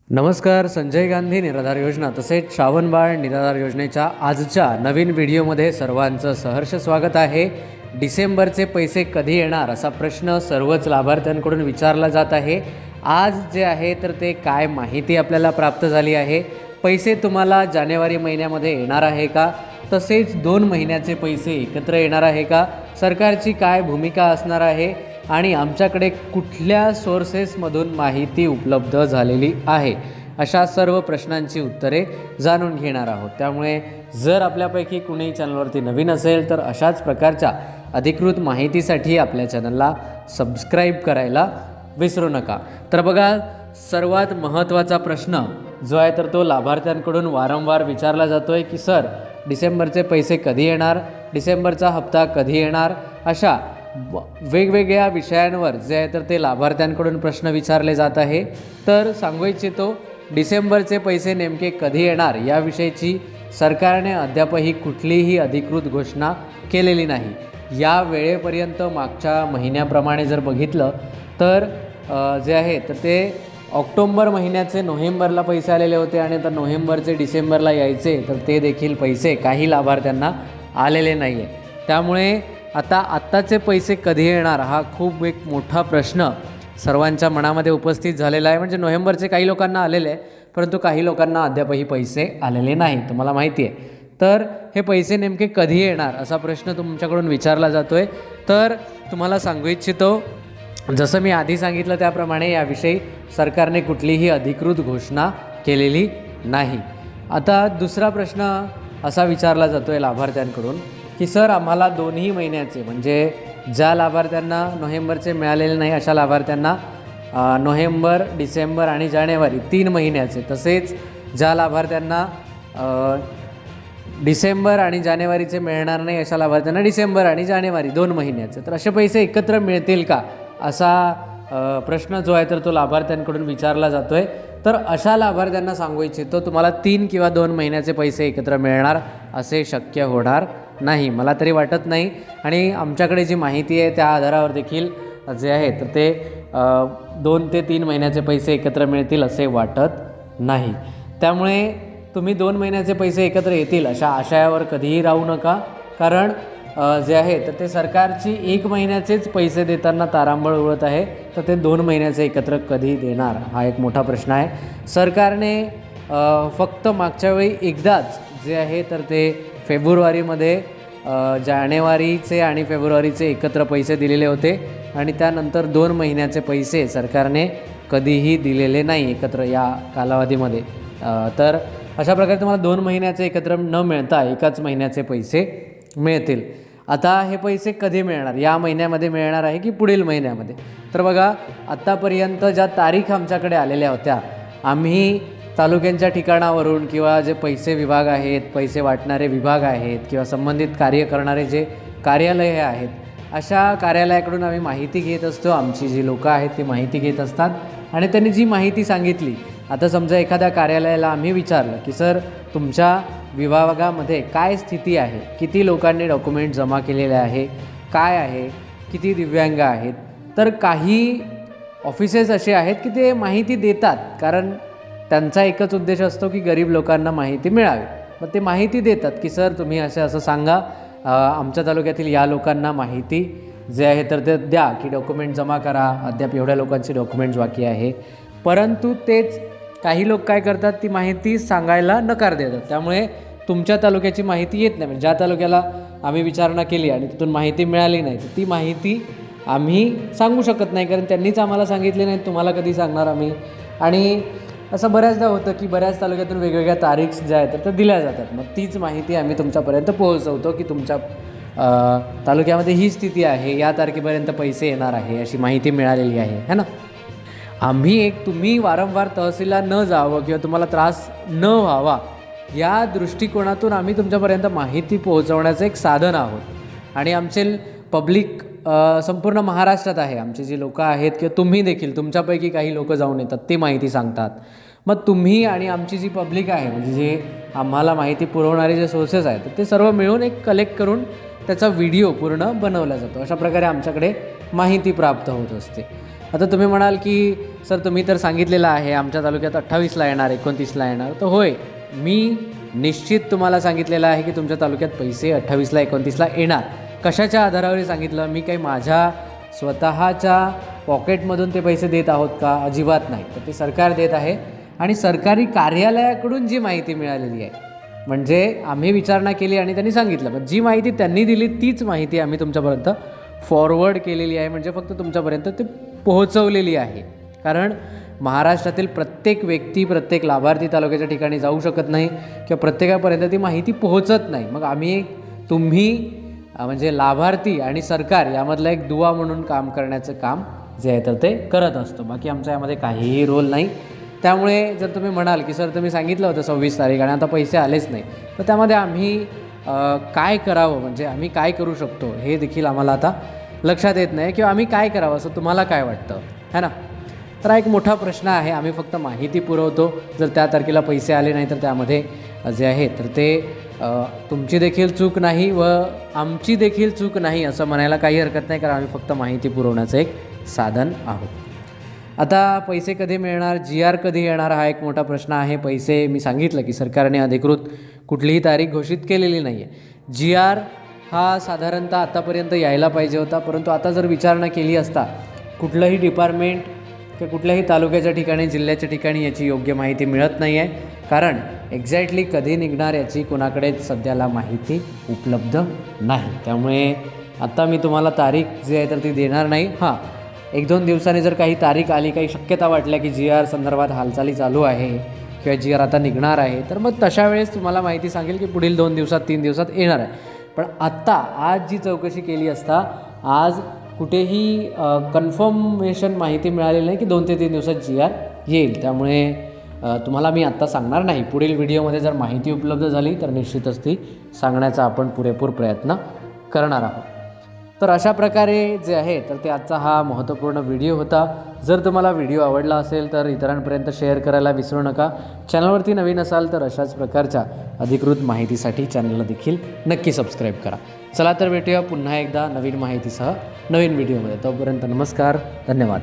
नमस्कार. संजय गांधी निराधार योजना तसेच श्रावणबाळ निराधार योजनेच्या आजच्या नवीन व्हिडिओमध्ये सर्वांचं सहर्ष स्वागत आहे. डिसेंबरचे पैसे कधी येणार असा प्रश्न सर्वच लाभार्थ्यांकडून विचारला जात आहे. आज जे आहे तर ते काय माहिती आपल्याला प्राप्त झाली आहे. पैसे तुम्हाला जानेवारी महिन्यामध्ये येणार आहे का, तसेच 2 महिन्याचे पैसे एकत्र येणार आहे का, सरकारची काय भूमिका असणार आहे आणि आमच्याकडे कुठल्या सोर्सेसमधून माहिती उपलब्ध झालेली आहे, अशा सर्व प्रश्नांची उत्तरे जाणून घेणार आहोत. त्यामुळे जर आपल्यापैकी कुणी चॅनलवरती नवीन असेल तर अशाच प्रकारच्या अधिकृत माहितीसाठी आपल्या चॅनलला सबस्क्राईब करायला विसरू नका. तर बघा, सर्वात महत्त्वाचा प्रश्न जो आहे तर तो लाभार्थ्यांकडून वारंवार विचारला जातो आहे की सर, डिसेंबरचे पैसे कधी येणार, डिसेंबरचा हप्ता कधी येणार, अशा वेगवेगळ्या विषयांवर जे आहे तर ते लाभार्थ्यांकडून प्रश्न विचारले जात आहे. तर सांगू इच्छितो, डिसेंबरचे पैसे नेमके कधी येणार याविषयीची सरकारने अद्यापही कुठलीही अधिकृत घोषणा केलेली नाही. या वेळेपर्यंत मागच्या महिन्याप्रमाणे जर बघितलं तर जे आहे तर ते ऑक्टोंबर महिन्याचे नोव्हेंबरला पैसे आलेले होते आणि आता नोव्हेंबरचे डिसेंबरला यायचे तर ते देखील पैसे काही लाभार्थ्यांना आलेले नाही आहे. त्यामुळे आत्ताचे पैसे कधी येणार हा खूप एक मोठा प्रश्न सर्वांच्या मनामध्ये उपस्थित झालेला आहे. म्हणजे नोव्हेंबरचे काही लोकांना आलेले आहे, परंतु काही लोकांना अद्यापही पैसे आलेले नाही, तुम्हाला माहिती आहे. तर हे पैसे नेमके कधी येणार असा प्रश्न तुमच्याकडून विचारला जातो आहे. तर तुम्हाला सांगू इच्छितो, जसं मी आधी सांगितलं त्याप्रमाणे याविषयी सरकारने कुठलीही अधिकृत घोषणा केलेली नाही. आता दुसरा प्रश्न असा विचारला जातो आहे लाभार्थ्यांकडून की सर, आम्हाला 2ही महिन्याचे, म्हणजे ज्या लाभार्थ्यांना नोव्हेंबरचे मिळालेले नाही अशा लाभार्थ्यांना नोव्हेंबर, डिसेंबर आणि जानेवारी 3 महिन्याचे, तसेच ज्या लाभार्थ्यांना डिसेंबर आणि जानेवारीचे मिळणार नाही अशा लाभार्थ्यांना डिसेंबर आणि जानेवारी 2 महिन्याचे, तर असे पैसे एकत्र मिळतील का असा प्रश्न जो आहे तर तो लाभार्थ्यांकडून विचारला जातो आहे. तर अशा लाभार्थ्यांना सांगू इच्छितो, तुम्हाला 3 किंवा 2 महिन्याचे पैसे एकत्र मिळणार असे शक्य होणार नाही, मला तरी वाटत नाही. आणि आमच्याकडे जी माहिती आहे त्या आधारावर देखील जे आहे तर ते 2 ते 3 महिन्याचे पैसे एकत्र मिळतील असे वाटत नाही. त्यामुळे तुम्ही 2 महिन्याचे पैसे एकत्र येतील अशा आशयावर कधीही राहू नका, कारण जे आहे तर ते सरकारची 1 महिन्याचेच पैसे देताना तारांबळ उडत आहे, तर ते 2 महिन्याचे एकत्र कधी देणार हा एक मोठा प्रश्न आहे. सरकारने फक्त मागच्या वेळी एकदाच जे आहे तर ते फेब्रुवारीमध्ये जानेवारीचे आणि फेब्रुवारीचे एकत्र पैसे दिलेले होते आणि त्यानंतर 2 महिन्याचे पैसे सरकारने कधीही दिलेले नाही एकत्र या कालावधीमध्ये. तर अशा प्रकारे तुम्हाला 2 महिन्याचे एकत्र न मिळता एकाच महिन्याचे पैसे मिळतील. आता हे पैसे कधी मिळणार, या महिन्यामध्ये मिळणार आहे की पुढील महिन्यामध्ये? तर बघा, आत्तापर्यंत ज्या तारीख आमच्याकडे आलेल्या होत्या, आम्ही तालुक्यांच्या ठिकाणावरून किंवा जे पैसे विभाग आहेत, पैसे वाटणारे विभाग आहेत किंवा संबंधित कार्य करणारे जे कार्यालय आहेत, अशा कार्यालयाकडून आम्ही माहिती घेत असतो. आमची जी लोकं आहेत ती माहिती घेत असतात आणि त्यांनी जी माहिती सांगितली, आता समजा एखाद्या कार्यालयाला आम्ही विचारलं की सर, तुमच्या विभागामध्ये काय स्थिती आहे, किती लोकांनी डॉक्युमेंट जमा केलेले आहे, काय आहे, किती दिव्यांग आहेत, तर काही ऑफिसेस असे आहेत की ते माहिती देतात, कारण त्यांचा एकच उद्देश असतो की गरीब लोकांना माहिती मिळावी. मग ते माहिती देतात की सर, तुम्ही असं सांगा, आमच्या तालुक्यातील या लोकांना माहिती जे आहे तर ते द्या की डॉक्युमेंट जमा करा, अद्याप एवढ्या लोकांची डॉक्युमेंट्स बाकी आहे. परंतु तेच काही लोक काय करतात, ती माहिती सांगायला नकार देतात. त्यामुळे तुमच्या तालुक्याची माहिती येत नाही. म्हणजे ज्या तालुक्याला आम्ही विचारणा केली आणि तिथून माहिती मिळाली नाही, तर ती माहिती आम्ही सांगू शकत नाही, कारण त्यांनीच आम्हाला सांगितले नाही, तुम्हाला कधी सांगणार आम्ही. आणि असं बऱ्याचदा होतं की बऱ्याच तालुक्यातून वेगवेगळ्या तारीख ज्या आहेत तर त्या दिल्या जातात. मग तीच माहिती आम्ही तुमच्यापर्यंत पोहोचवतो की तुमच्या तालुक्यामध्ये ही स्थिती आहे, या तारखेपर्यंत पैसे येणार आहे, अशी माहिती मिळालेली आहे, है ना. तुम्ही वारंवार तहसीलला न जावं किंवा तुम्हाला त्रास न व्हावा या दृष्टिकोनातून आम्ही तुमच्यापर्यंत माहिती पोहोचवण्याचं एक साधन आहोत. आणि आमचे पब्लिक संपूर्ण महाराष्ट्रात आहे. आमची जी लोकं आहेत किंवा तुम्ही देखील, तुमच्यापैकी काही लोकं जाऊन येतात, ते माहिती सांगतात. मग तुम्ही आणि आमची जी पब्लिक आहे, म्हणजे जे आम्हाला माहिती पुरवणारे जे सोर्सेस आहेत, ते सर्व मिळून एक कलेक्ट करून त्याचा व्हिडिओ पूर्ण बनवला जातो. अशा प्रकारे आमच्याकडे माहिती प्राप्त होत असते. आता तुम्ही म्हणाल की सर तुम्ही तर सांगितलेलं आहे आमच्या तालुक्यात 28ला येणार, 29ला येणार. तर होय, मी निश्चित तुम्हाला सांगितलेलं आहे की तुमच्या तालुक्यात पैसे 28ला 29ला येणार. कशाच्या आधारावर सांगितलं? मी काही माझ्या स्वतःच्या पॉकेटमधून ते पैसे देत आहोत का? अजिबात नाही. तर ते सरकार देत आहे आणि सरकारी कार्यालयाकडून जी माहिती मिळालेली आहे, म्हणजे आम्ही विचारणा केली आणि त्यांनी सांगितलं, पण जी माहिती त्यांनी दिली तीच माहिती आम्ही तुमच्यापर्यंत फॉरवर्ड केलेली आहे, म्हणजे फक्त तुमच्यापर्यंत ते पोहोचवलेली आहे. कारण महाराष्ट्रातील प्रत्येक व्यक्ती, प्रत्येक लाभार्थी तालुक्याच्या ठिकाणी जाऊ शकत नाही किंवा प्रत्येकापर्यंत ती माहिती पोहोचत नाही. मग आम्ही तुम्ही म्हणजे लाभार्थी आणि सरकार यामधलं एक दुवा म्हणून काम करण्याचं काम जे आहे तर ते करत असतो. बाकी आमचा यामध्ये काहीही रोल नाही. त्यामुळे जर तुम्ही म्हणाल की सर तुम्ही सांगितलं होतं 26 तारीख आणि आता पैसे आलेच नाही, तर त्यामध्ये आम्ही काय करावं, म्हणजे आम्ही काय करू शकतो हे देखील आम्हाला आता लक्षात येत नाही किंवा आम्ही काय करावं असं तुम्हाला काय वाटतं, है ना? तर हा एक मोठा प्रश्न आहे. आम्ही फक्त माहिती पुरवतो. जर त्या तारखेला पैसे आले नाही तर त्यामध्ये जे आहे तर ते तुमची देखील चूक नाही व आमची देखील चूक नाही असं म्हणायला काही हरकत नाही, कारण आम्ही फक्त माहिती पुरवण्याचं एक साधन आहोत. आता पैसे कधी मिळणार, GR कधी येणार, हा एक मोठा प्रश्न आहे. पैसे मी सांगितलं की सरकारने अधिकृत कुठलीही तारीख घोषित केलेली नाही आहे. GR हा साधारणतः आतापर्यंत यायला पाहिजे होता, परंतु आता जर विचारणा केली असता कुठलंही डिपार्टमेंट किंवा कुठल्याही तालुक्याच्या ठिकाणी, जिल्ह्याच्या ठिकाणी याची योग्य माहिती मिळत नाही आहे. कारण एक्झॅक्टली कधी निघणार याची कोणाकडेच सध्याला माहिती उपलब्ध नाही. त्यामुळे आत्ता मी तुम्हाला तारीख जी आहे तर ती देणार नाही. हां, 1-2 दिवसांनी जर काही तारीख आली, काही शक्यता वाटल्या की GR संदर्भात हालचाली चालू आहे किंवा GR आता निघणार आहे, तर मग तशा वेळेस तुम्हाला माहिती सांगेल की पुढील 2 दिवसात 3 दिवसात येणार आहे. पण आत्ता आज जी चौकशी केली असता आज कुठेही कन्फर्मेशन माहिती मिळालेली नाही की 2 ते 3 दिवसात GR येईल. त्यामुळे तुम्हाला मी आत्ता सांगणार नाही. पुढील व्हिडिओमध्ये जर माहिती उपलब्ध झाली तर निश्चितच ती सांगण्याचा आपण पुरेपूर प्रयत्न करणार आहोत. तर अशा प्रकारे जे आहे तर ते आजचा हा महत्त्वपूर्ण व्हिडिओ होता. जर तुम्हाला व्हिडिओ आवडला असेल तर इतरांपर्यंत शेअर करायला विसरू नका. चॅनलवरती नवीन असाल तर अशाच प्रकारच्या अधिकृत माहितीसाठी चॅनलला देखील नक्की सबस्क्राईब करा. चला तर भेटूया पुन्हा एकदा नवीन माहितीसह नवीन व्हिडिओमध्ये. तोपर्यंत नमस्कार, धन्यवाद.